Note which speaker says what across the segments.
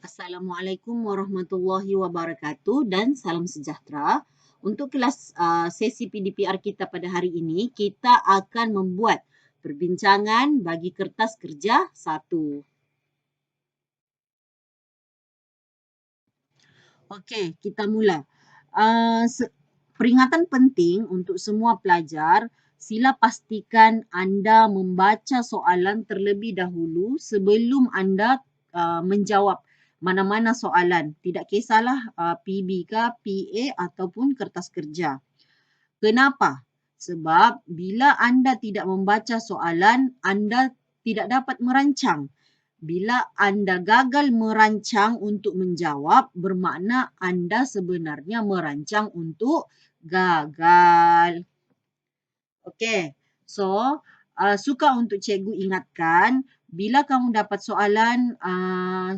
Speaker 1: Assalamualaikum warahmatullahi wabarakatuh dan salam sejahtera. Untuk kelas sesi PDPR kita pada hari ini, kita akan membuat perbincangan bagi kertas kerja 1. Okey, kita mula. Peringatan penting untuk semua pelajar, sila pastikan anda membaca soalan terlebih dahulu sebelum anda menjawab mana-mana soalan. Tidak kisahlah PB ke, PA ataupun kertas kerja. Kenapa? Sebab bila anda tidak membaca soalan, anda tidak dapat merancang. Bila anda gagal merancang untuk menjawab, bermakna anda sebenarnya merancang untuk gagal. Okey, so suka untuk cikgu ingatkan, bila kamu dapat soalan,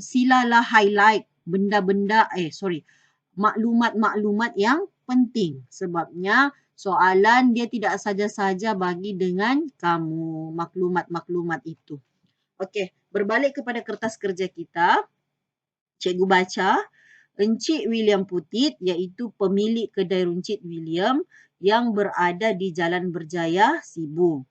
Speaker 1: silalah highlight maklumat-maklumat yang penting. Sebabnya soalan dia tidak saja-saja bagi dengan kamu maklumat-maklumat itu. Okey, berbalik kepada kertas kerja kita, cikgu baca, Encik William Putit iaitu pemilik kedai runcit William yang berada di Jalan Berjaya, Sibu.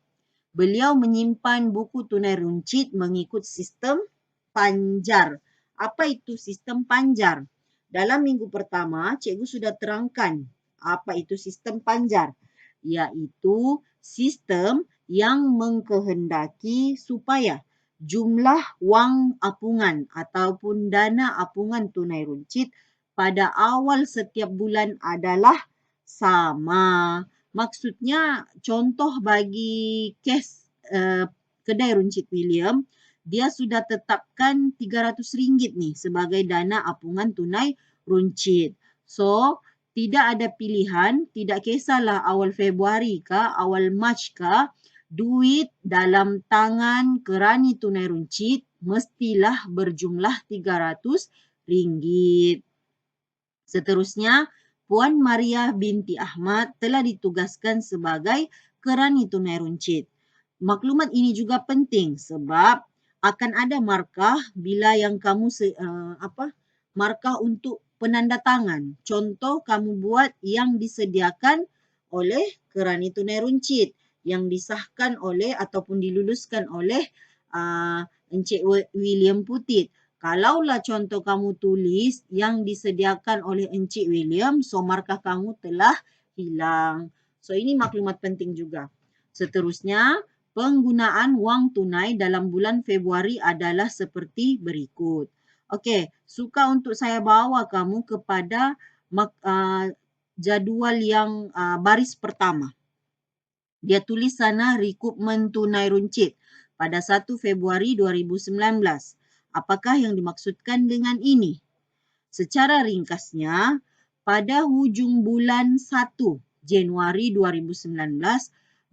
Speaker 1: Beliau menyimpan buku tunai runcit mengikut sistem panjar. Apa itu sistem panjar? Dalam minggu pertama, cikgu sudah terangkan apa itu sistem panjar. Iaitu sistem yang mengkehendaki supaya jumlah wang apungan ataupun dana apungan tunai runcit pada awal setiap bulan adalah sama. Maksudnya contoh bagi kes kedai runcit William, dia sudah tetapkan RM300 ni sebagai dana apungan tunai runcit. So, tidak ada pilihan, tidak kisahlah awal Februari ke, awal Mac ke, duit dalam tangan kerani tunai runcit mestilah berjumlah RM300. Seterusnya, Puan Maria binti Ahmad telah ditugaskan sebagai kerani tunai runcit. Maklumat ini juga penting sebab akan ada markah bila yang kamu markah untuk penandatangan. Contoh kamu buat yang disediakan oleh kerani tunai runcit yang disahkan oleh ataupun diluluskan oleh Encik William Putit. Kalaulah contoh kamu tulis yang disediakan oleh Encik William, so markah kamu telah hilang. So ini maklumat penting juga. Seterusnya, penggunaan wang tunai dalam bulan Februari adalah seperti berikut. Okey, suka untuk saya bawa kamu kepada jadual yang baris pertama. Dia tulis sana rekrutmen tunai runcit pada 1 Februari 2019. Apakah yang dimaksudkan dengan ini? Secara ringkasnya, pada hujung bulan 1 Januari 2019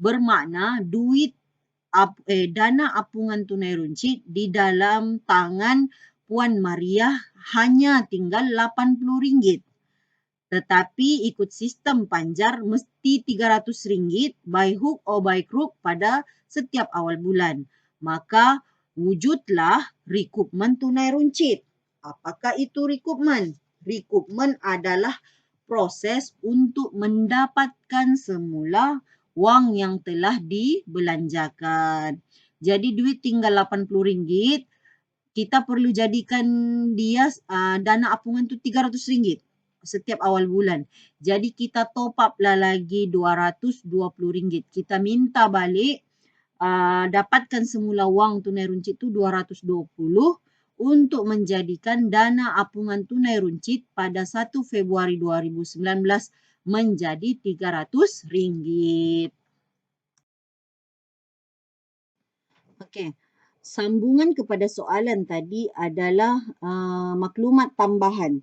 Speaker 1: bermakna dana apungan tunai runcit di dalam tangan Puan Maria hanya tinggal RM80. Tetapi ikut sistem panjar mesti RM300 by hook or by crook pada setiap awal bulan. Maka wujudlah rekrutmen tunai runcit. Apakah itu rekrutmen? Rekrutmen adalah proses untuk mendapatkan semula wang yang telah dibelanjakan. Jadi duit tinggal RM80, kita perlu jadikan dia dana apungan tu RM300 setiap awal bulan. Jadi kita top up lah lagi RM220. Kita minta balik dapatkan semula wang tunai runcit tu RM220 untuk menjadikan dana apungan tunai runcit pada 1 Februari 2019 menjadi RM300. Okey. Sambungan kepada soalan tadi adalah maklumat tambahan.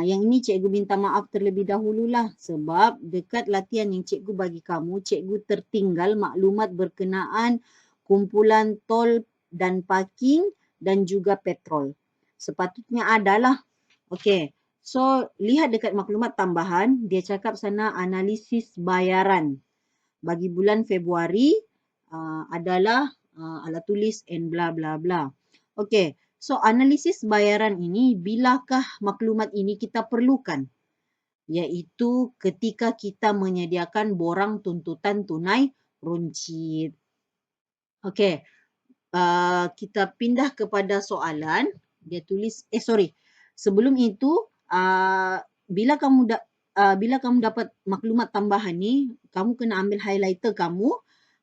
Speaker 1: Yang ini cikgu minta maaf terlebih dahululah sebab dekat latihan yang cikgu bagi kamu, cikgu tertinggal maklumat berkenaan kumpulan tol dan parking dan juga petrol. Sepatutnya adalah. Okey. So, lihat dekat maklumat tambahan, dia cakap sana analisis bayaran bagi bulan Februari adalah alat tulis and bla bla bla. Okey, So, analisis bayaran ini, bilakah maklumat ini kita perlukan? Iaitu ketika kita menyediakan borang tuntutan tunai runcit. Okey, kita pindah kepada soalan. Dia tulis, sebelum itu, bila kamu dapat maklumat tambahan ni, kamu kena ambil highlighter kamu,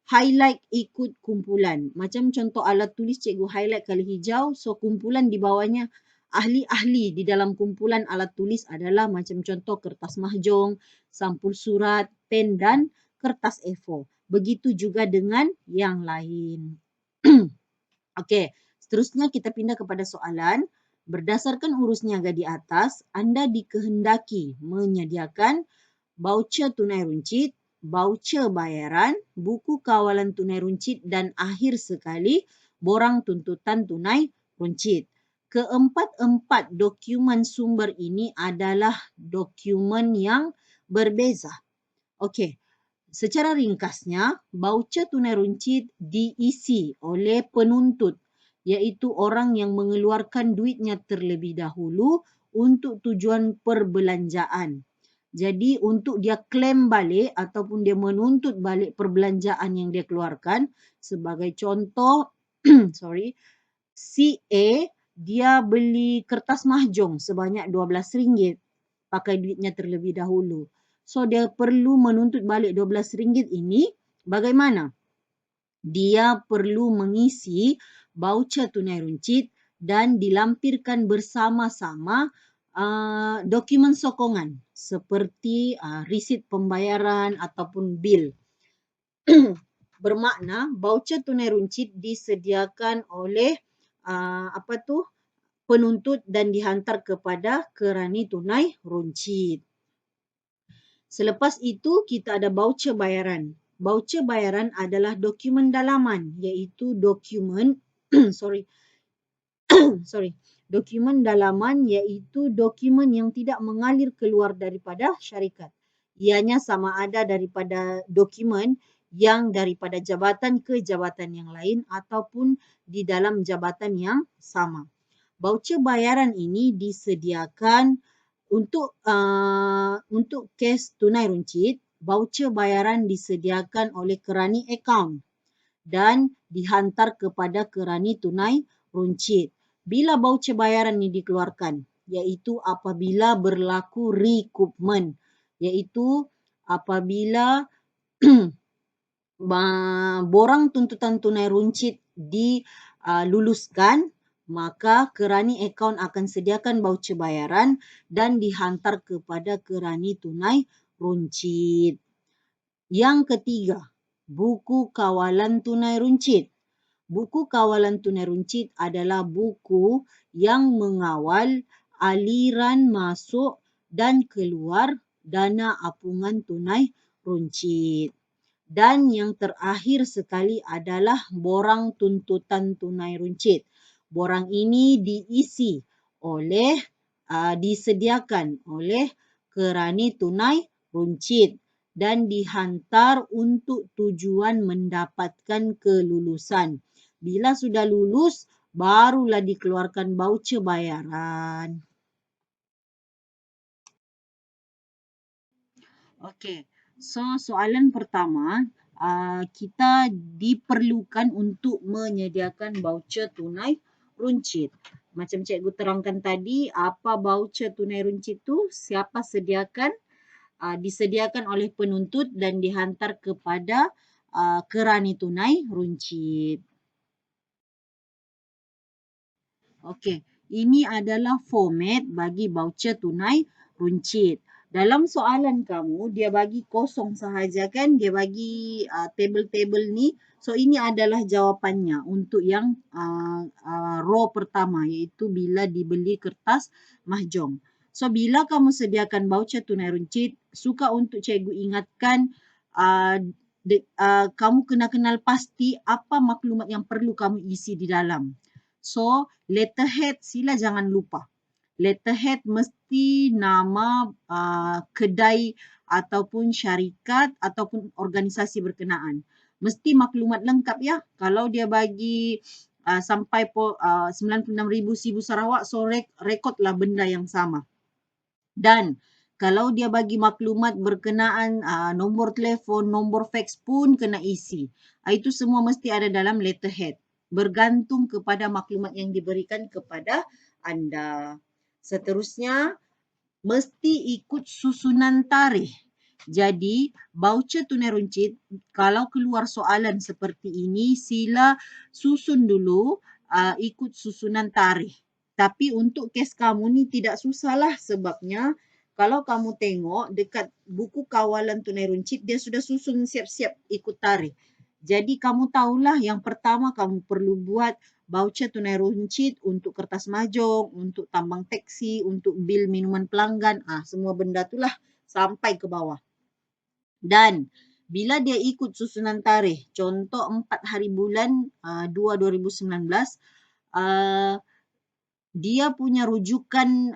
Speaker 1: highlight ikut kumpulan. Macam contoh alat tulis cikgu highlight kali hijau, so kumpulan di bawahnya ahli-ahli di dalam kumpulan alat tulis adalah macam contoh kertas mahjong, sampul surat, pen dan kertas A4. Begitu juga dengan yang lain. Okey, seterusnya kita pindah kepada soalan. Berdasarkan urus niaga di atas, anda dikehendaki menyediakan voucher tunai runcit, voucher bayaran, buku kawalan tunai runcit dan akhir sekali borang tuntutan tunai runcit. Keempat-empat dokumen sumber ini adalah dokumen yang berbeza. Okey, secara ringkasnya, voucher tunai runcit diisi oleh penuntut, iaitu orang yang mengeluarkan duitnya terlebih dahulu untuk tujuan perbelanjaan. Jadi untuk dia claim balik ataupun dia menuntut balik perbelanjaan yang dia keluarkan, sebagai contoh, si A, dia beli kertas mahjong sebanyak RM12 pakai duitnya terlebih dahulu. So dia perlu menuntut balik RM12 ini, bagaimana? Dia perlu mengisi voucher tunai runcit dan dilampirkan bersama-sama dokumen sokongan seperti resit pembayaran ataupun bil. Bermakna voucher tunai runcit disediakan oleh penuntut dan dihantar kepada kerani tunai runcit. Selepas itu kita ada voucher bayaran. Voucher bayaran adalah dokumen dalaman, iaitu dokumen dokumen dalaman iaitu dokumen yang tidak mengalir keluar daripada syarikat. Ianya sama ada daripada dokumen yang daripada jabatan ke jabatan yang lain ataupun di dalam jabatan yang sama. Voucher bayaran ini disediakan untuk kes tunai runcit. Voucher bayaran disediakan oleh kerani akaun dan dihantar kepada kerani tunai runcit. Bila voucher bayaran ini dikeluarkan, iaitu apabila berlaku recoupment, iaitu apabila borang tuntutan tunai runcit diluluskan, maka kerani akaun akan sediakan voucher bayaran dan dihantar kepada kerani tunai runcit. Yang ketiga, buku kawalan tunai runcit. Buku kawalan tunai runcit adalah buku yang mengawal aliran masuk dan keluar dana apungan tunai runcit. Dan yang terakhir sekali adalah borang tuntutan tunai runcit. Borang ini disediakan oleh kerani tunai runcit dan dihantar untuk tujuan mendapatkan kelulusan. Bila sudah lulus, barulah dikeluarkan voucher bayaran. Okey, so soalan pertama, kita diperlukan untuk menyediakan voucher tunai runcit. Macam cikgu terangkan tadi, apa voucher tunai runcit tu? Siapa sediakan? Disediakan oleh penuntut dan dihantar kepada kerani tunai runcit. Okey, ini adalah format bagi voucher tunai runcit. Dalam soalan kamu, dia bagi kosong sahaja kan? Dia bagi table-table ni. So, ini adalah jawapannya untuk yang row pertama, iaitu bila dibeli kertas mahjong. So, bila kamu sediakan voucher tunai runcit, suka untuk cikgu ingatkan kamu kena kenal pasti apa maklumat yang perlu kamu isi di dalam. So, letterhead sila jangan lupa. Letterhead mesti nama kedai ataupun syarikat ataupun organisasi berkenaan. Mesti maklumat lengkap ya. Kalau dia bagi sampai 96,000 Sibu Sarawak, so rekodlah benda yang sama. Dan kalau dia bagi maklumat berkenaan nombor telefon, nombor fax pun kena isi. Itu semua mesti ada dalam letterhead. Bergantung kepada maklumat yang diberikan kepada anda. Seterusnya, mesti ikut susunan tarikh. Jadi, voucher tunai runcit, kalau keluar soalan seperti ini, sila susun dulu ikut susunan tarikh. Tapi untuk kes kamu ni tidak susahlah, sebabnya kalau kamu tengok dekat buku kawalan tunai runcit, dia sudah susun siap-siap ikut tarikh. Jadi kamu tahulah yang pertama kamu perlu buat voucher tunai runcit untuk kertas mahjong, untuk tambang teksi, untuk bil minuman pelanggan, semua benda itulah sampai ke bawah. Dan bila dia ikut susunan tarikh, contoh 4 hari bulan 2 2019, dia punya rujukan,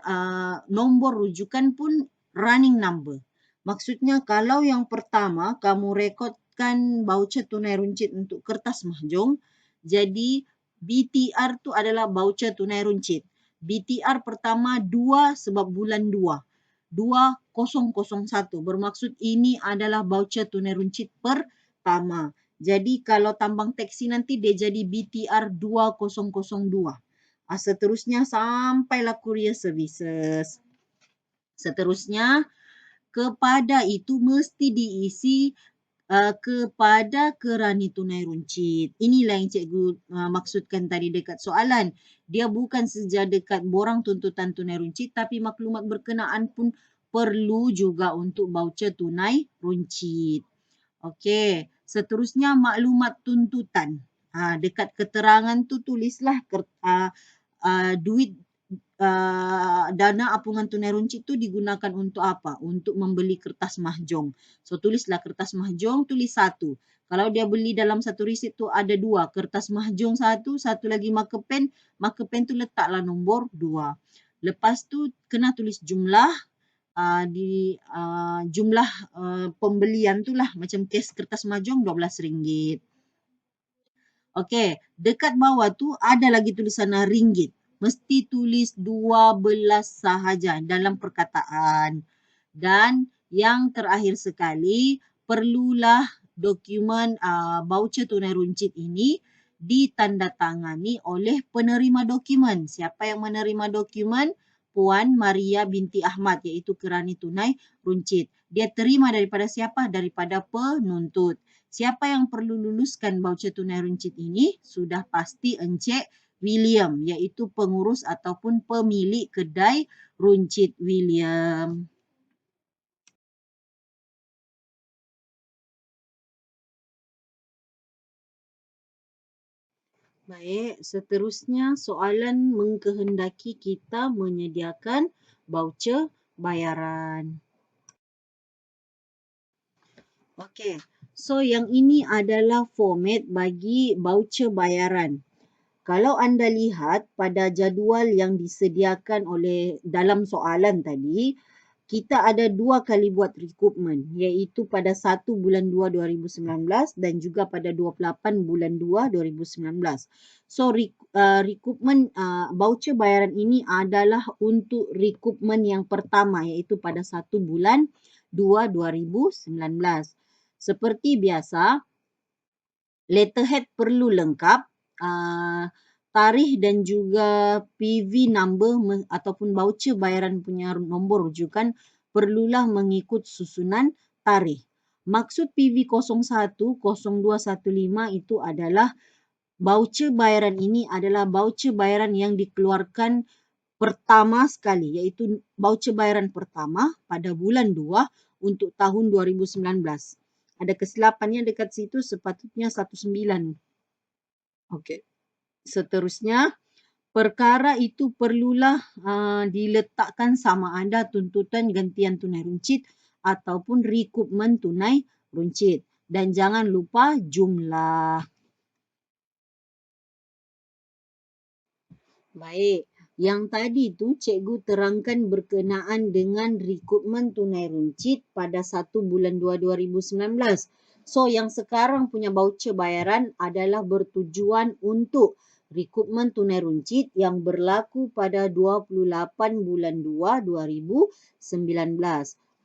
Speaker 1: nombor rujukan pun running number. Maksudnya kalau yang pertama kamu rekodkan voucher tunai runcit untuk kertas mahjong, jadi BTR tu adalah voucher tunai runcit. BTR pertama 2 sebab bulan 2. 2001 bermaksud ini adalah voucher tunai runcit pertama. Jadi kalau tambang teksi nanti dia jadi BTR 2002. Seterusnya sampailah courier services. Seterusnya kepada itu mesti diisi kepada kerani tunai runcit. Inilah yang cikgu maksudkan tadi dekat soalan. Dia bukan saja dekat borang tuntutan tunai runcit, tapi maklumat berkenaan pun perlu juga untuk voucher tunai runcit. Okey, seterusnya maklumat tuntutan. Dekat keterangan tu tulislah duit dana apungan tunai runcit tu digunakan untuk apa? Untuk membeli kertas mahjong. So tulislah kertas mahjong, tulis 1. Kalau dia beli dalam satu resit tu ada 2, kertas mahjong 1, satu lagi marker pen tu letaklah nombor 2. Lepas tu kena tulis jumlah jumlah pembelian tu lah, macam kes kertas mahjong RM12. Okey, dekat bawah tu ada lagi tulisan ringgit. Mesti tulis 12 sahaja dalam perkataan. Dan yang terakhir sekali, perlulah dokumen voucher tunai runcit ini ditandatangani oleh penerima dokumen. Siapa yang menerima dokumen? Puan Maria binti Ahmad, iaitu kerani tunai runcit. Dia terima daripada siapa? Daripada penuntut. Siapa yang perlu luluskan voucher tunai runcit ini? Sudah pasti Encik William, iaitu pengurus ataupun pemilik kedai runcit William. Baik, seterusnya soalan mengkehendaki kita menyediakan voucher bayaran. Okey, so yang ini adalah format bagi voucher bayaran. Kalau anda lihat pada jadual yang disediakan oleh dalam soalan tadi, kita ada 2 kali buat recoupment, iaitu pada 1 bulan 2 2019 dan juga pada 28 bulan 2 2019. So recoupment voucher bayaran ini adalah untuk recoupment yang pertama, iaitu pada 1 bulan 2 2019. Seperti biasa, letterhead perlu lengkap, tarikh dan juga PV number ataupun voucher bayaran punya nombor rujukan perlulah mengikut susunan tarikh. Maksud PV 01, 0215 itu adalah voucher bayaran ini adalah voucher bayaran yang dikeluarkan pertama sekali, iaitu voucher bayaran pertama pada bulan 2 untuk tahun 2019. Ada kesilapannya dekat situ, sepatutnya 19. Okey. Seterusnya, perkara itu perlulah diletakkan sama ada tuntutan gantian tunai runcit ataupun recoupment tunai runcit. Dan jangan lupa jumlah. Baik, yang tadi tu cikgu terangkan berkenaan dengan recoupment tunai runcit pada 1 bulan 2 2019. So yang sekarang punya voucher bayaran adalah bertujuan untuk rekrutmen tunai runcit yang berlaku pada 28 bulan 2 2019.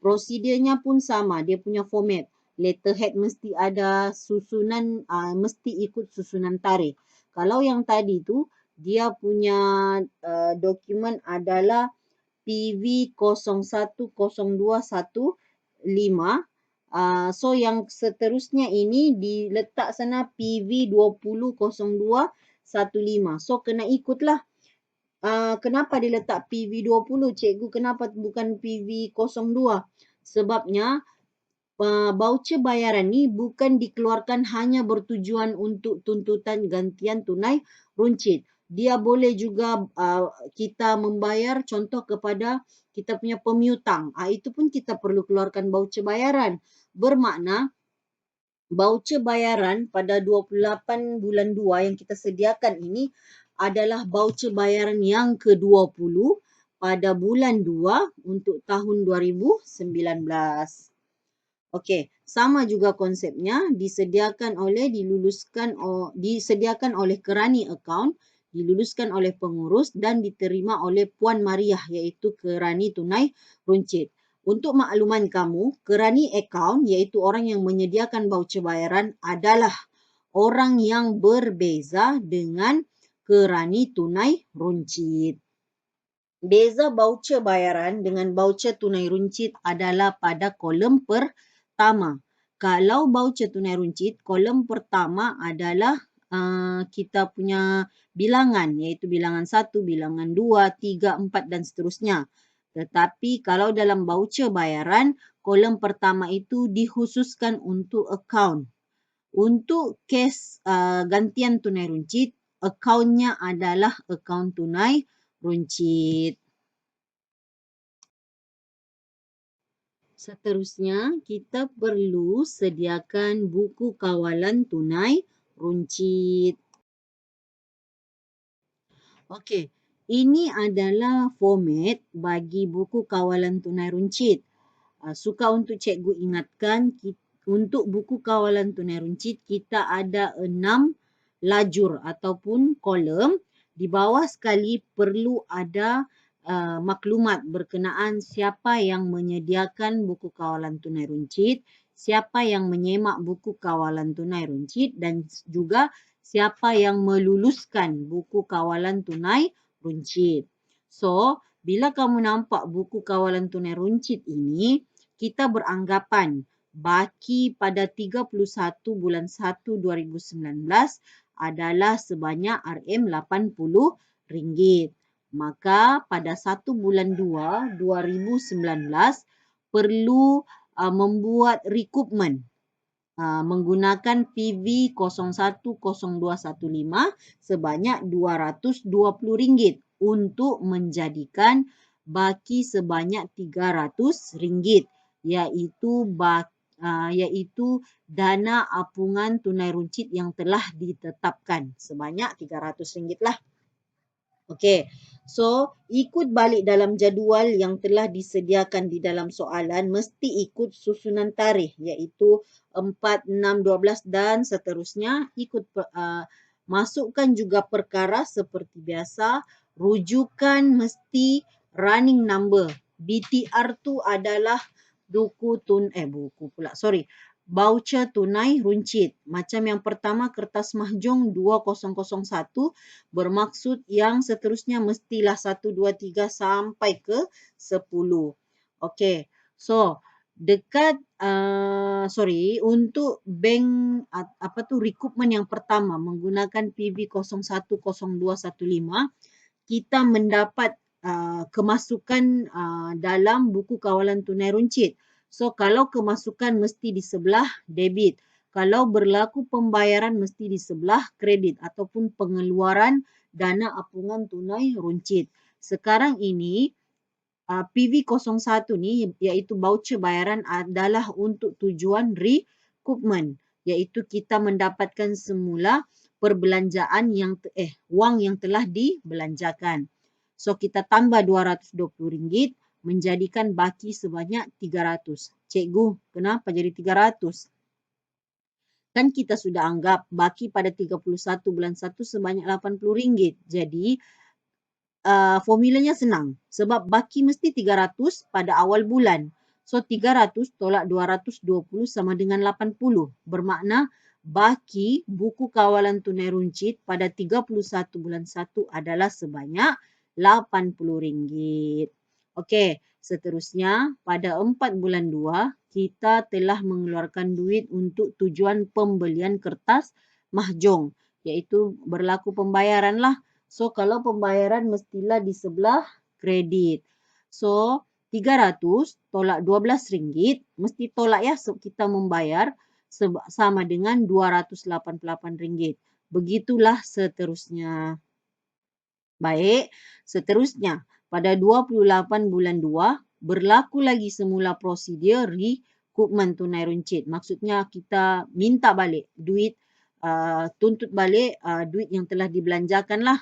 Speaker 1: Prosedurnya pun sama, dia punya format. Letterhead mesti ada susunan, mesti ikut susunan tarikh. Kalau yang tadi tu, dia punya dokumen adalah PV 010215. So yang seterusnya ini diletak sana PV 200215. So kena ikutlah. Kenapa diletak PV 20 cikgu? Kenapa bukan PV 02? Sebabnya voucher bayaran ni bukan dikeluarkan hanya bertujuan untuk tuntutan gantian tunai runcit. Dia boleh juga kita membayar contoh kepada kita punya pemiutang. Itu pun kita perlu keluarkan voucher bayaran. Bermakna voucher bayaran pada 28 bulan 2 yang kita sediakan ini adalah voucher bayaran yang ke-20 pada bulan 2 untuk tahun 2019. Okey, sama juga konsepnya disediakan oleh kerani akaun, diluluskan oleh pengurus dan diterima oleh Puan Mariah iaitu kerani tunai runcit. Untuk makluman kamu, kerani akaun iaitu orang yang menyediakan voucher bayaran adalah orang yang berbeza dengan kerani tunai runcit. Beza voucher bayaran dengan voucher tunai runcit adalah pada kolom pertama. Kalau voucher tunai runcit, kolom pertama adalah kita punya bilangan iaitu bilangan 1, bilangan 2, 3, 4 dan seterusnya. Tetapi kalau dalam voucher bayaran, kolom pertama itu dikhususkan untuk akaun. Untuk kes gantian tunai runcit, akaunnya adalah akaun tunai runcit. Seterusnya, kita perlu sediakan buku kawalan tunai runcit. Okey, ini adalah format bagi buku kawalan tunai runcit. Suka untuk cikgu ingatkan, untuk buku kawalan tunai runcit, kita ada 6 lajur ataupun kolom. Di bawah sekali perlu ada maklumat berkenaan siapa yang menyediakan buku kawalan tunai runcit, siapa yang menyemak buku kawalan tunai runcit dan juga siapa yang meluluskan buku kawalan tunai runcit. So, bila kamu nampak buku kawalan tunai runcit ini, kita beranggapan baki pada 31 bulan 1 2019 adalah sebanyak RM80. Maka pada 1 bulan 2 2019 perlu membuat rekrutmen menggunakan PV 010215 sebanyak RM220 untuk menjadikan baki sebanyak RM300 iaitu dana apungan tunai runcit yang telah ditetapkan sebanyak RM300 lah. Okey, so ikut balik dalam jadual yang telah disediakan di dalam soalan mesti ikut susunan tarikh iaitu 4, 6, 12 dan seterusnya. Masukkan juga perkara seperti biasa, rujukan mesti running number. BTR tu adalah voucher tunai runcit. Macam yang pertama kertas mahjong 2001 bermaksud yang seterusnya mestilah 1, 2, 3 sampai ke 10. Okey. So, dekat untuk bank rekrutmen yang pertama menggunakan PV 010215, kita mendapat kemasukan dalam buku kawalan tunai runcit. So, kalau kemasukan mesti di sebelah debit. Kalau berlaku pembayaran mesti di sebelah kredit ataupun pengeluaran dana apungan tunai runcit. Sekarang ini PV 01 ni iaitu voucher bayaran adalah untuk tujuan rekrutmen iaitu kita mendapatkan semula perbelanjaan wang yang telah dibelanjakan. So kita tambah RM220 menjadikan baki sebanyak RM300. Cikgu, kenapa jadi RM300? Kan kita sudah anggap baki pada 31 bulan 1 sebanyak RM80. Jadi formulanya senang sebab baki mesti 300 pada awal bulan. So 300 tolak 220 sama dengan 80. Bermakna baki buku kawalan tunai runcit pada 31 bulan 1 adalah sebanyak RM80. Okey, seterusnya pada 4 bulan 2 kita telah mengeluarkan duit untuk tujuan pembelian kertas mahjong, iaitu berlaku pembayaran lah. So, kalau pembayaran mestilah di sebelah kredit. So, 300 tolak RM12, mesti tolak ya, so kita membayar sama dengan RM288. Begitulah seterusnya. Baik, seterusnya pada 28 bulan 2 berlaku lagi semula prosedur recoupment tunai runcit. Maksudnya kita minta balik duit, tuntut balik duit yang telah dibelanjakan lah.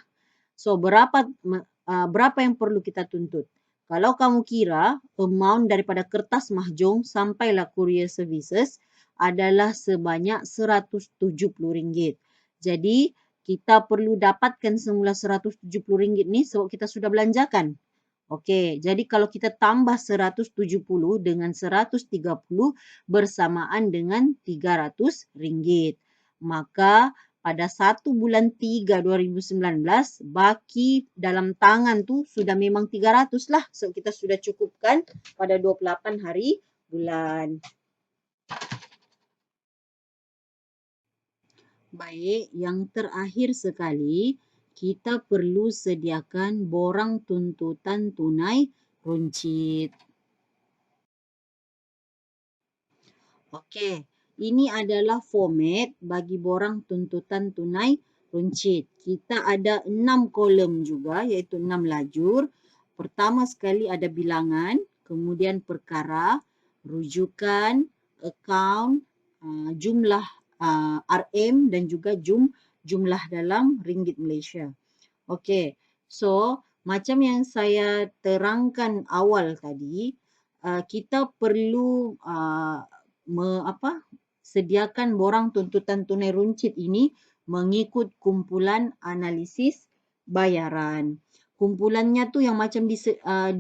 Speaker 1: So, berapa yang perlu kita tuntut? Kalau kamu kira amount daripada kertas mahjong sampailah courier services adalah sebanyak RM170. Jadi, kita perlu dapatkan semula RM170 ni sebab kita sudah belanjakan. Okey, jadi kalau kita tambah 170 dengan 130 bersamaan dengan RM300. Maka pada 1 bulan 3 2019 baki dalam tangan tu sudah memang 300 lah. So kita sudah cukupkan pada 28 hari bulan. Baik, yang terakhir sekali kita perlu sediakan borang tuntutan tunai runcit. Okey, ini adalah format bagi borang tuntutan tunai runcit. Kita ada 6 kolom juga, iaitu 6 lajur. Pertama sekali ada bilangan, kemudian perkara, rujukan, akaun, jumlah RM dan juga jumlah dalam ringgit Malaysia. Okey, so macam yang saya terangkan awal tadi, kita perlu sediakan borang tuntutan tunai runcit ini mengikut kumpulan analisis bayaran. Kumpulannya tu yang macam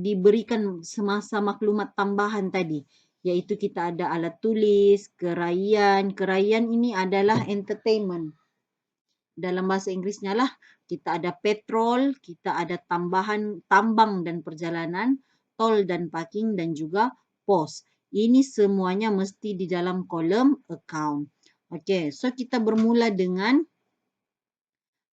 Speaker 1: diberikan semasa maklumat tambahan tadi, iaitu kita ada alat tulis, keraian. Keraian ini adalah entertainment. Dalam bahasa Inggerisnya lah, kita ada petrol, kita ada tambang dan perjalanan, tol dan parking dan juga pos. Ini semuanya mesti di dalam kolom account. Okey, so kita bermula dengan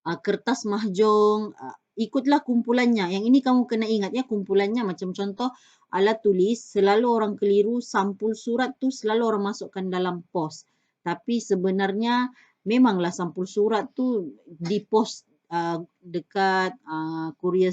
Speaker 1: kertas mahjong, ikutlah kumpulannya. Yang ini kamu kena ingat ya, kumpulannya macam contoh alat tulis, selalu orang keliru sampul surat tu selalu orang masukkan dalam pos. Tapi sebenarnya memanglah sampul surat tu di pos dekat courier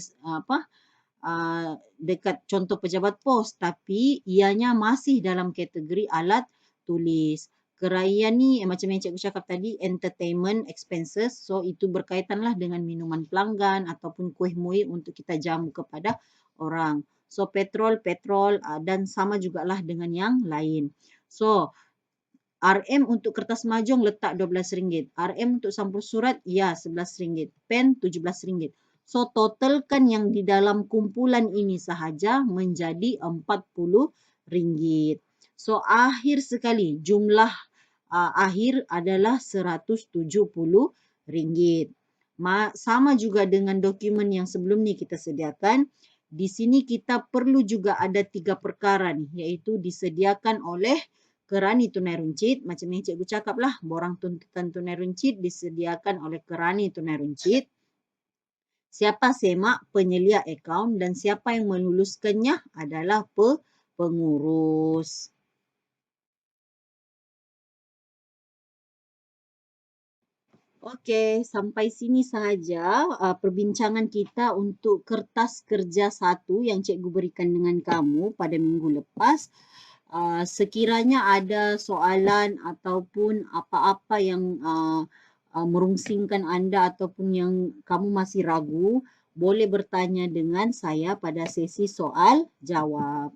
Speaker 1: dekat contoh pejabat pos, tapi ianya masih dalam kategori alat tulis. Keraian ni macam yang cikgu cakap tadi, entertainment expenses. So itu berkaitanlah dengan minuman pelanggan ataupun kuih muih untuk kita jamu kepada orang. So petrol dan sama jugalah dengan yang lain. So RM untuk kertas mahjong letak RM12. RM untuk sampul surat ya RM11. Pen RM17. So totalkan yang di dalam kumpulan ini sahaja menjadi RM40. So akhir sekali jumlah akhir adalah RM170. Sama juga dengan dokumen yang sebelum ni kita sediakan. Di sini kita perlu juga ada 3 perkara ni, iaitu disediakan oleh kerani tunai runcit. Macam yang cikgu cakap lah, borang tuntutan tunai runcit disediakan oleh kerani tunai runcit. Siapa semak penyelia akaun dan siapa yang meluluskannya adalah pengurus. Okey, sampai sini sahaja perbincangan kita untuk kertas kerja 1 yang cikgu berikan dengan kamu pada minggu lepas. Sekiranya ada soalan ataupun apa-apa yang merungsingkan anda ataupun yang kamu masih ragu, boleh bertanya dengan saya pada sesi soal jawab.